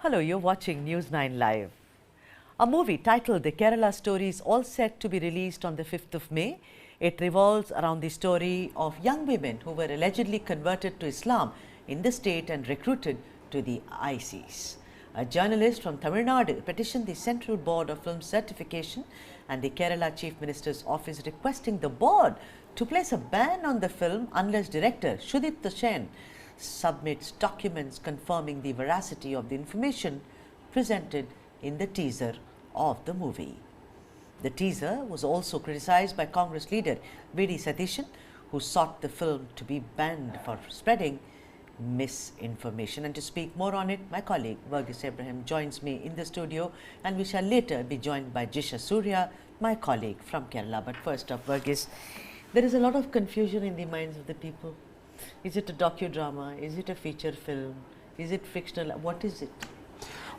Hello, you're watching News9 Live. A movie titled The Kerala Story is all set to be released on the 5th of May. It revolves around the story of young women who were allegedly converted to Islam in the state and recruited to the ISIS. A journalist from Tamil Nadu petitioned the Central Board of Film Certification and the Kerala Chief Minister's office requesting the board to place a ban on the film unless director Sudipta Sen submits documents confirming the veracity of the information presented in the teaser of the movie. The teaser was also criticized by Congress leader V.D. Satishan, who sought the film to be banned for spreading misinformation. And to speak more on it, my colleague Verghese Abraham joins me in the studio, and we shall later be joined by Jisha Surya, my colleague from Kerala. But first up, Verghese, there is a lot of confusion in the minds of the people. Is it a docudrama? Is it a feature film? Is it fictional? What is it?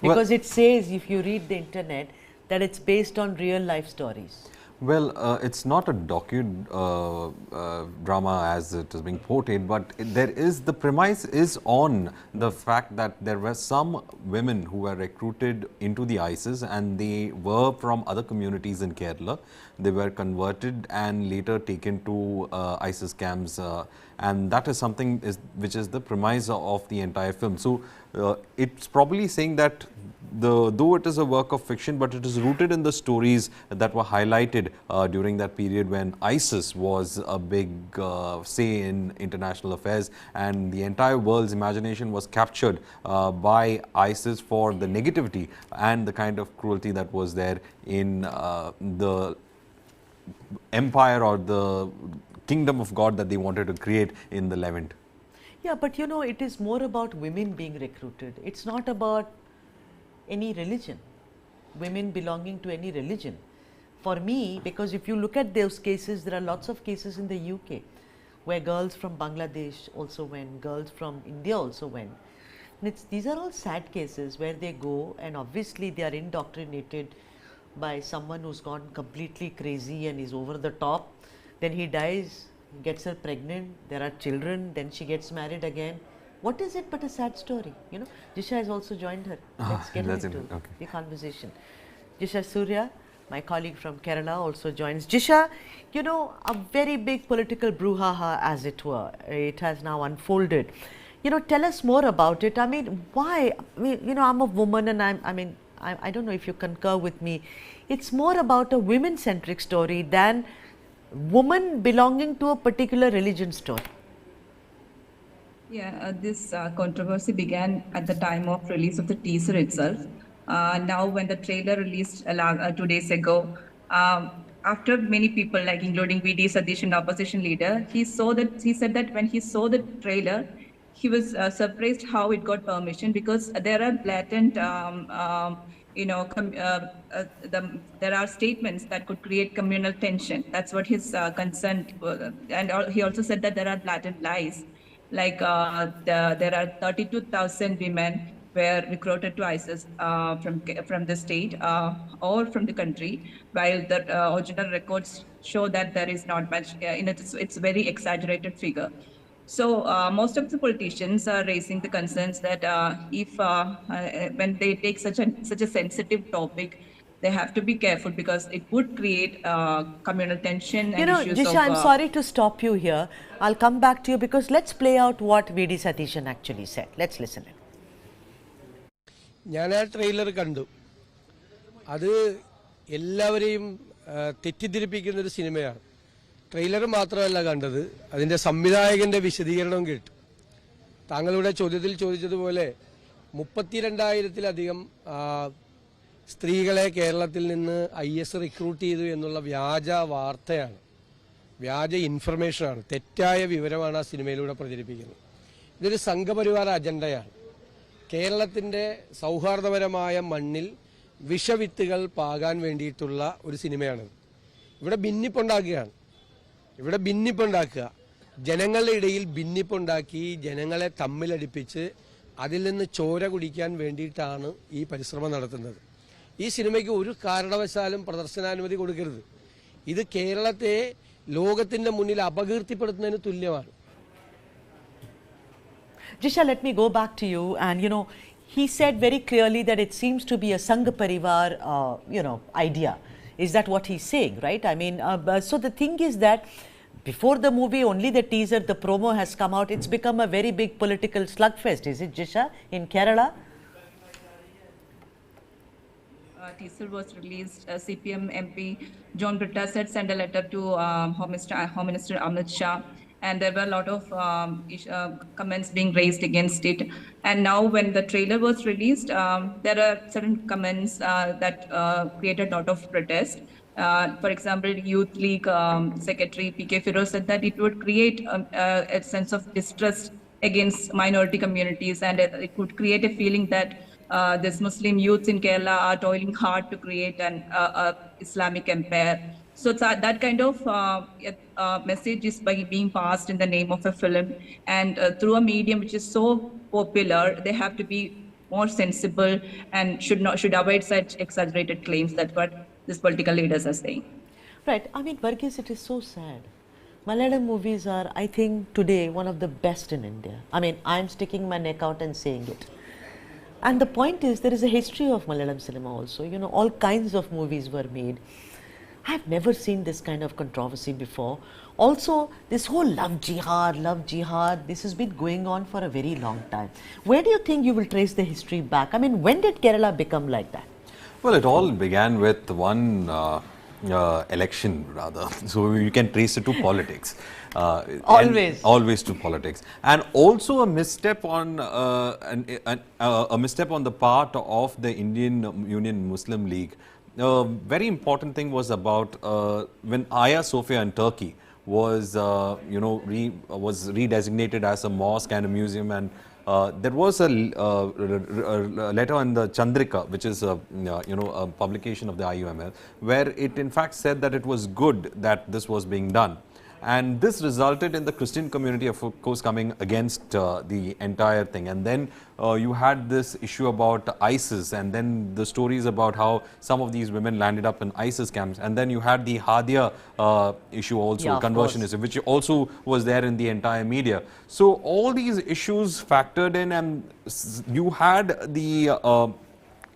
Because it says, if you read the internet, that it's based on real life stories. Well, it's not a drama as it is being portrayed, but the premise is on the fact that there were some women who were recruited into the ISIS, and they were from other communities in Kerala. They were converted and later taken to ISIS camps, and that is something which is the premise of the entire film. So it's probably saying that though it is a work of fiction, but it is rooted in the stories that were highlighted during that period when ISIS was a big say in international affairs, and the entire world's imagination was captured by ISIS for the negativity and the kind of cruelty that was there in the empire or the kingdom of God that they wanted to create in the Levant. Yeah, but you know, it is more about women being recruited. It's not about any religion, women belonging to any religion. For me, because if you look at those cases, there are lots of cases in the UK where girls from Bangladesh also went, girls from India also went. And these are all sad cases where they go and obviously they are indoctrinated by someone who's gone completely crazy and is over the top. Then he dies, gets her pregnant, there are children, then she gets married again. What is it but a sad story? You know, Jisha has also joined her. Let's get into the conversation. Jisha Surya, my colleague from Kerala, also joins. Jisha, you know, a very big political brouhaha, as it were. It has now unfolded. You know, tell us more about it. I mean, why? I mean, you know, I'm a woman, and I don't know if you concur with me. It's more about a women-centric story than woman belonging to a particular religion story. Yeah, this controversy began at the time of release of the teaser itself. Now, when the trailer released 2 days ago, after many people, like including V.D. Satish, opposition leader, he said that when he saw the trailer, he was surprised how it got permission, because there are blatant, there are statements that could create communal tension. That's what his concern was. And he also said that there are blatant lies. Like there are 32,000 women were recruited to ISIS from the state or from the country, while the original records show that there is not much. It's a very exaggerated figure. So most of the politicians are raising the concerns that when they take such a sensitive topic, they have to be careful, because it would create communal tension and issues. Jisha, I'm sorry to stop you here. I'll come back to you, because let's play out what V.D. Satishan actually said. Let's listen in. ഞാൻ ആ trailer കണ്ടു. അത് എല്ലാവരെയും തെറ്റിദ്ധരിപ്പിക്കുന്ന ഒരു സിനിമയാണ്. Trailer മാത്രമല്ല കണ്ടത്, അതിന്റെ സംവിധായകന്റെ വിശദീകരണവും കേട്ടു. താങ്കളുടെ ചോദ്യത്തിൽ ചോദിച്ചതുപോലെ 32,000-ലധികം സ്ത്രീകളെ കേരളത്തിൽ നിന്ന് IS റിക്രൂട്ട് ചെയ്തു എന്നുള്ള വ്യാജ വാർത്തയാണ്, വ്യാജ ഇൻഫർമേഷനാണ്, തെറ്റായ വിവരമാണ് ആ സിനിമയിലൂടെ പ്രചരിപ്പിക്കുന്നത്. ഇതൊരു സംഘപരിവാര അജണ്ടയാണ്. കേരളത്തിന്റെ സൗഹാർദ്ദപരമായ മണ്ണിൽ വിഷവിത്തുകൾ പാകാൻ വേണ്ടിയിട്ടുള്ള ഒരു സിനിമയാണിത്. ഇവിടെ ഭിന്നിപ്പുണ്ടാക്കുക, ജനങ്ങളുടെ ഇടയിൽ ഭിന്നിപ്പുണ്ടാക്കി ജനങ്ങളെ തമ്മിലടിപ്പിച്ച് അതിൽ നിന്ന് ചോര കുടിക്കാൻ വേണ്ടിയിട്ടാണ് ഈ പരിശ്രമം നടത്തുന്നത്. ഈ സിനിമയ്ക്ക് ഒരു കാരണവശാലും പ്രദർശനാനുമതി കൊടുക്കരുത്. ഇത് കേരളത്തെ ലോകത്തിന്റെ മുന്നിൽ അപകീർത്തിപ്പെടുത്തുന്നതിന് തുല്യമാണ്. Jisha, let me go back to you. And you know, he said very clearly that it seems to be a Sangha Parivar, idea. Is that what he's saying, right? I mean, so the thing is that before the movie, only the teaser, the promo has come out. It's become a very big political slugfest, is it, Jisha, in Kerala? Teaser was released. CPM MP John Britta said send a letter to Home Minister Amit Shah, and there were a lot of comments being raised against it. And now, when the trailer was released, there are certain comments that created a lot of protest. For example, Youth League Secretary P.K. Firoz said that it would create a sense of distrust against minority communities, and it could create a feeling that these Muslim youths in Kerala are toiling hard to create an Islamic empire. So that kind of message is being passed in the name of a film, and through a medium which is so popular, they have to be more sensible and should avoid such exaggerated claims. That's what these political leaders are saying. Right. I mean, Varghese, it is so sad. Malayalam movies are, I think, today one of the best in India. I mean, I'm sticking my neck out and saying it. And the point is, there is a history of Malayalam cinema also. You know, all kinds of movies were made. I've never seen this kind of controversy before. Also, this whole love jihad, this has been going on for a very long time. Where do you think you will trace the history back? I mean, when did Kerala become like that? Well, it all began with one election, rather. So you can trace it to politics. Always to politics, and also a misstep on a misstep on the part of the Indian Union Muslim League. Very important thing was about when Hagia Sophia in Turkey was was redesignated as a mosque and a museum, and there was a letter in the Chandrika, which is a publication of the IUML, where it in fact said that it was good that this was being done. And this resulted in the Christian community, of course, coming against the entire thing. And then you had this issue about ISIS, and then the stories about how some of these women landed up in ISIS camps. And then you had the Hadia issue also, conversionism, which also was there in the entire media. So all these issues factored in, and you had the,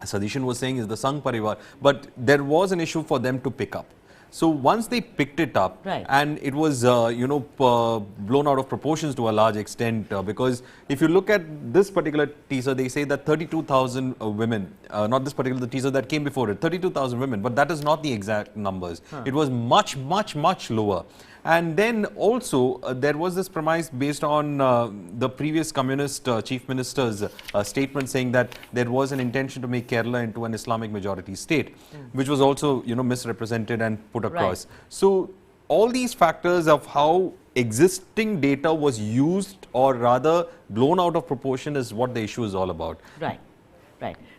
Sadishan was saying, is the Sangh Parivar, but there was an issue for them to pick up. So once they picked it up, and it was blown out of proportions to a large extent, because if you look at this particular teaser, they say that 32,000 women, not this particular teaser that came before it, 32,000 women, but that is not the exact numbers. It was much lower. And then also there was this premise based on the previous communist chief minister's statement saying that there was an intention to make Kerala into an Islamic majority state, which was also misrepresented and put across. So all these factors of how existing data was used, or rather blown out of proportion, is what the issue is all about. Right.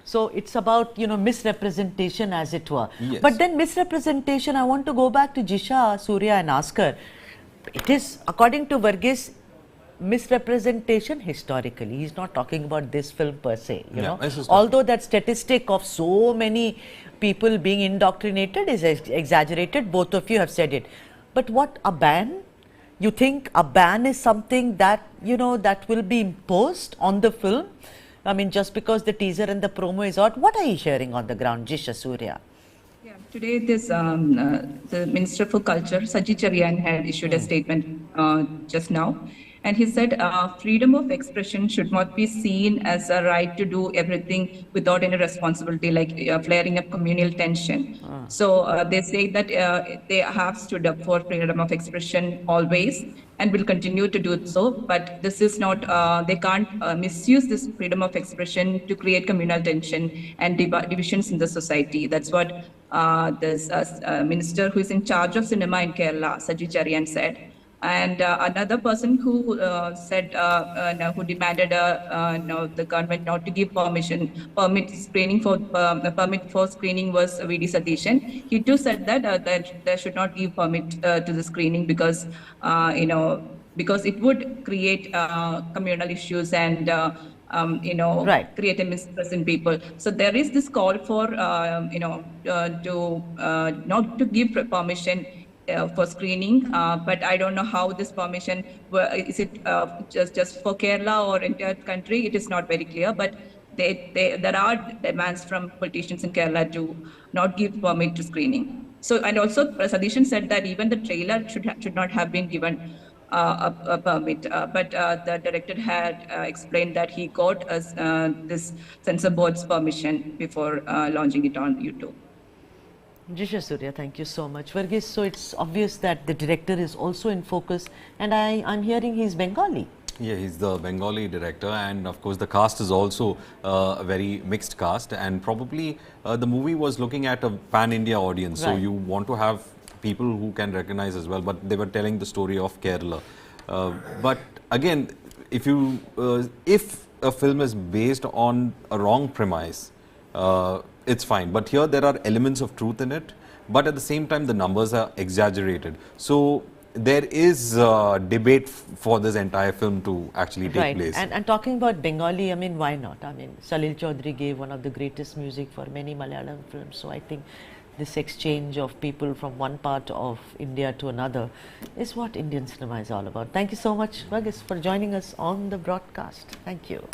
So it's about, misrepresentation, as it were. Yes. But then misrepresentation, I want to go back to Jisha Surya and ask her. It is, according to Varghese, misrepresentation historically. He's not talking about this film per se, you know. Although that statistic of so many people being indoctrinated is exaggerated, both of you have said it. But what, a ban? You think a ban is something that, that will be imposed on the film? I mean, just because the teaser and the promo is out, what are you hearing on the ground, Jisha Surya? Yeah, today this the Minister for Culture, Saji Charian, had issued a statement just now. And he said, freedom of expression should not be seen as a right to do everything without any responsibility, like flaring up communal tension. So they say that they have stood up for freedom of expression always and will continue to do so. But this is not, they can't misuse this freedom of expression to create communal tension and divisions in the society. That's what this minister who is in charge of cinema in Kerala, Saji Charian, said. And another person who said, who demanded the government not to give permit for screening was V.D. Sadishan. He too said that they should not give permit to the screening because because it would create communal issues and create a mistrust in people. So there is this call for not to give permission for screening, but I don't know how this permission, is it just for Kerala or entire country? It is not very clear, but there are demands from politicians in Kerala to not give permit to screening. So, and also Sadishan said that even the trailer should not have been given a permit, but the director had explained that he got this censor board's permission before launching it on YouTube. Jisha Surya, thank you so much. Varghese, so it's obvious that the director is also in focus, and I'm hearing he's Bengali. Yeah, he's the Bengali director, and of course the cast is also a very mixed cast, and probably the movie was looking at a pan-India audience, so Right. you want to have people who can recognize as well, but they were telling the story of Kerala. But again, if a film is based on a wrong premise, it's fine. But here there are elements of truth in it, but at the same time the numbers are exaggerated. So there is debate for this entire film to actually take place. And talking about Bengali, I mean, why not? I mean, Salil Chaudhary gave one of the greatest music for many Malayalam films. So I think this exchange of people from one part of India to another is what Indian cinema is all about. Thank you so much, Varghese, for joining us on the broadcast. Thank you.